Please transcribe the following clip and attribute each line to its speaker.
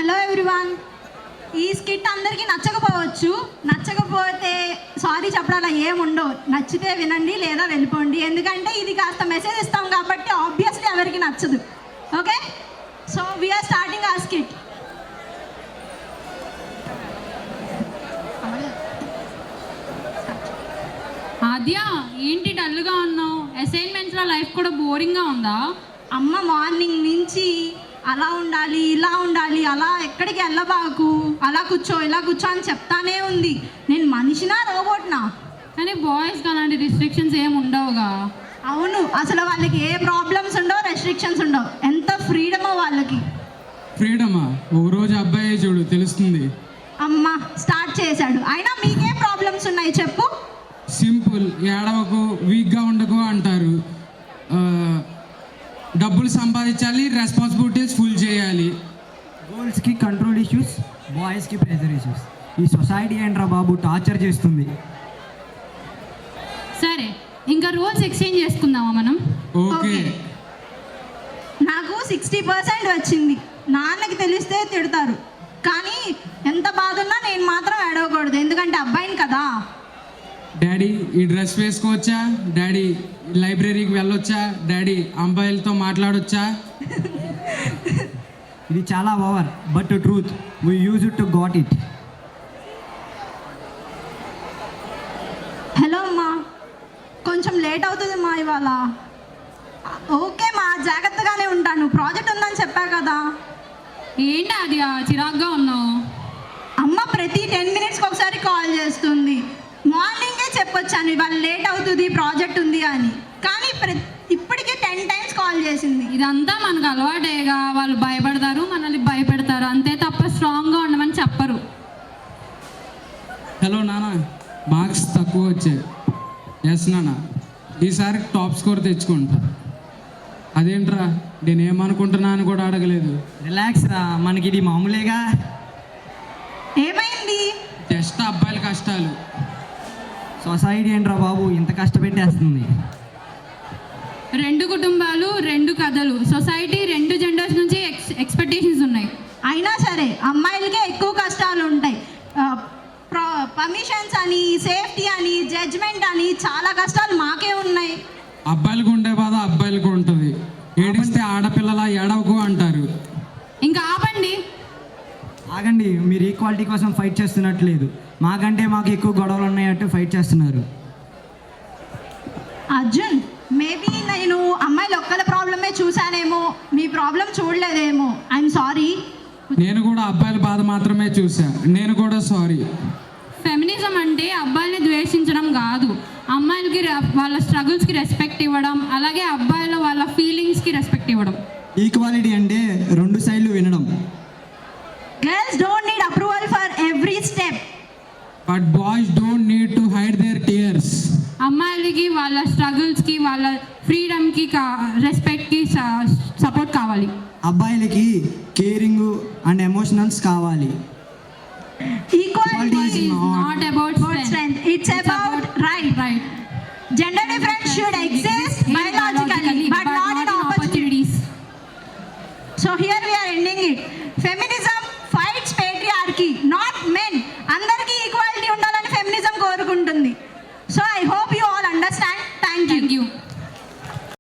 Speaker 1: Hello everyone. ఈ skit అందరికీ నచ్చకపోతే సారీ చెప్పడాల ఏముండవు. నచ్చితే వినండి లేదా వెళ్ళిపోండి. ఎందుకంటే ఇది కాస్త మెసేజ్ ఇస్తాం కాబట్టి ఆబ్వియస్లీ ఎవరికి నచ్చదు. ఓకే, సో వీఆర్ స్టార్టింగ్ ఆ స్కిట్.
Speaker 2: ఆద్య, ఏంటి డల్గా ఉన్నావు? అసైన్మెంట్స్లో లైఫ్ కూడా బోరింగ్గా ఉందా?
Speaker 1: అమ్మ మార్నింగ్ నుంచి అలా ఉండాలి ఇలా ఉండాలి, అలా ఎక్కడికి వెళ్ళబాకు, అలా కూర్చో ఇలా కూర్చో అని చెప్తానే ఉంది. నేను మనిషినా రోబోట్నా?
Speaker 2: కానీ బాయ్స్కి అలాంటి రిస్ట్రిక్షన్స్ ఏమి ఉండవుగా.
Speaker 1: అవును, అసలు వాళ్ళకి ఏ ప్రాబ్లమ్స్ ఉండవు, రెస్ట్రిక్షన్స్ ఉండవు. ఎంత ఫ్రీడమో వాళ్ళకి.
Speaker 3: ఫ్రీడమా? ఒక రోజు అబ్బాయి చూడు తెలుస్తుంది.
Speaker 1: అమ్మ స్టార్ట్ చేశాడు. అయినా మీకేం ప్రాబ్లమ్స్ ఉన్నాయి చెప్పు.
Speaker 3: సింపుల్, ఏడవకు, వీక్గా ఉండకు అంటారు. డబ్బులు సంపాదించాలి, రెస్పాన్సిబిలిటీస్ ఫుల్ చేయాలి.
Speaker 4: గర్ల్స్కి కంట్రోల్ ఇష్యూస్, బాయ్స్కి ప్రెజర్ ఇష్యూస్. ఈ సొసైటీ ఏంట్రా బాబు టార్చర్ చేస్తుంది.
Speaker 2: సరే, ఇంకా రోల్స్ ఎక్స్చేంజ్ చేసుకుందామా మనం?
Speaker 3: ఓకే.
Speaker 1: నాకు 60% వచ్చింది. నాన్నకి తెలిస్తే తిడతారు, కానీ ఎంత బాధ ఉన్నా నేను మాత్రం ఏడవకూడదు, ఎందుకంటే అబ్బాయిని కదా.
Speaker 3: డాడీ ఈ డ్రెస్ వేసుకోవచ్చా? డాడీ లైబ్రరీకి వెళ్ళొచ్చా? డాడీ అమ్మాయిలతో మాట్లాడొచ్చా?
Speaker 4: ఇది చాలా over, but truth we use it to got it.
Speaker 1: Hello అమ్మా, కొంచెం లేట్ అవుతుంది మా ఇవాళ. ఓకే మా, జాగ్రత్తగానే ఉంటాను. ప్రాజెక్ట్ ఉందని చెప్పా కదా.
Speaker 2: ఏంటి ఆద్య చిరాగ్గా ఉన్నావు?
Speaker 1: అమ్మ ప్రతి 10 minutesకి ఒకసారి కాల్ చేస్తుంది. మార్నింగే చెప్పొచ్చాను ఇవాళ లేట్ అవుతుంది, ప్రాజెక్ట్ ఉంది అని, కానీ ఇప్పటికే 10 times కాల్ చేసింది.
Speaker 2: ఇదంతా మనకు అలవాటేగా. వాళ్ళు భయపడతారు, మనల్ని భయపెడతారు, అంతే తప్ప స్ట్రాంగ్గా ఉండమని చెప్పరు.
Speaker 3: హలో నాన్న, మార్క్స్ తక్కువ వచ్చాయి. ఎస్ నాన్న, ఈసారి టాప్ స్కోర్ తెచ్చుకుంటా. అదేంట్రా, నేనేమనుకుంటున్నా అని కూడా అడగలేదు.
Speaker 4: రిలాక్స్ రా, మనకి ఇది మామూలేగా.
Speaker 1: ఏమైంది?
Speaker 3: జస్ట్ అబ్బాయిల కష్టాలు.
Speaker 4: సొసైటీ ఏంట్రా బాబు ఇంత కష్టపెట్టేస్తుంది.
Speaker 2: 2 కుటుంబాలు, 2 కథలు. సొసైటీ 2 జెండర్స్ నుంచి ఎక్స్పెక్టేషన్స్ ఉన్నాయి.
Speaker 1: అయినా సరే అమ్మాయిలకే ఎక్కువ కష్టాలు ఉంటాయి. పర్మిషన్స్ అని, సేఫ్టీ అని, జడ్జ్మెంట్ అని చాలా కష్టాలు మాకే ఉన్నాయి.
Speaker 3: అబ్బాయిలకు ఉండే బాధ అబ్బాయిలకు ఉంటుంది. ఏడిస్తే ఆడపిల్లల ఏడవకు అంటారు.
Speaker 2: ఇంకా ఆపండి.
Speaker 4: ఆగండి, మీరు ఈక్వాలిటీ కోసం ఫైట్ చేస్తున్నట్లేదు. మాకంటే మాకు ఎక్కువ గొడవలు ఉన్నాయంటే ఫైట్ చేస్తున్నారు.
Speaker 1: అర్జున్, మేబీ నేను అమ్మాయిలు ఒక్కల ప్రాబ్లమే చూసానేమో, మీ ప్రాబ్లం చూడలేదేమో. I'm sorry.
Speaker 3: నేను కూడా అబ్బాయిల బాధ మాత్రమే చూసా. నేను కూడా సారీ.
Speaker 2: ఫెమినిజం అంటే అబ్బాయిని ద్వేషించడం కాదు, అమ్మాయిలకి వాళ్ళ స్ట్రగుల్స్కి రెస్పెక్ట్ ఇవ్వడం, అలాగే అబ్బాయిల వాళ్ళ ఫీలింగ్స్కి రెస్పెక్ట్ ఇవ్వడం.
Speaker 4: ఈక్వాలిటీ అంటే 2 సైడ్లు వినడం.
Speaker 1: Girls don't need approval for every step,
Speaker 3: but boys don't need to hide their tears.
Speaker 2: అమ్మాయిలకి వాళ్ళ స్ట్రగుల్స్కి, వాళ్ళ ఫ్రీడమ్కి, రెస్పెక్ట్కి సపోర్ట్ కావాలి.
Speaker 4: అబ్బాయిలకి కేరింగ్ అండ్ ఎమోషనల్స్ కావాలి.
Speaker 1: equality
Speaker 2: is not about strength.
Speaker 1: It's about right. Gender difference should exist biologically but not in opportunities. So here we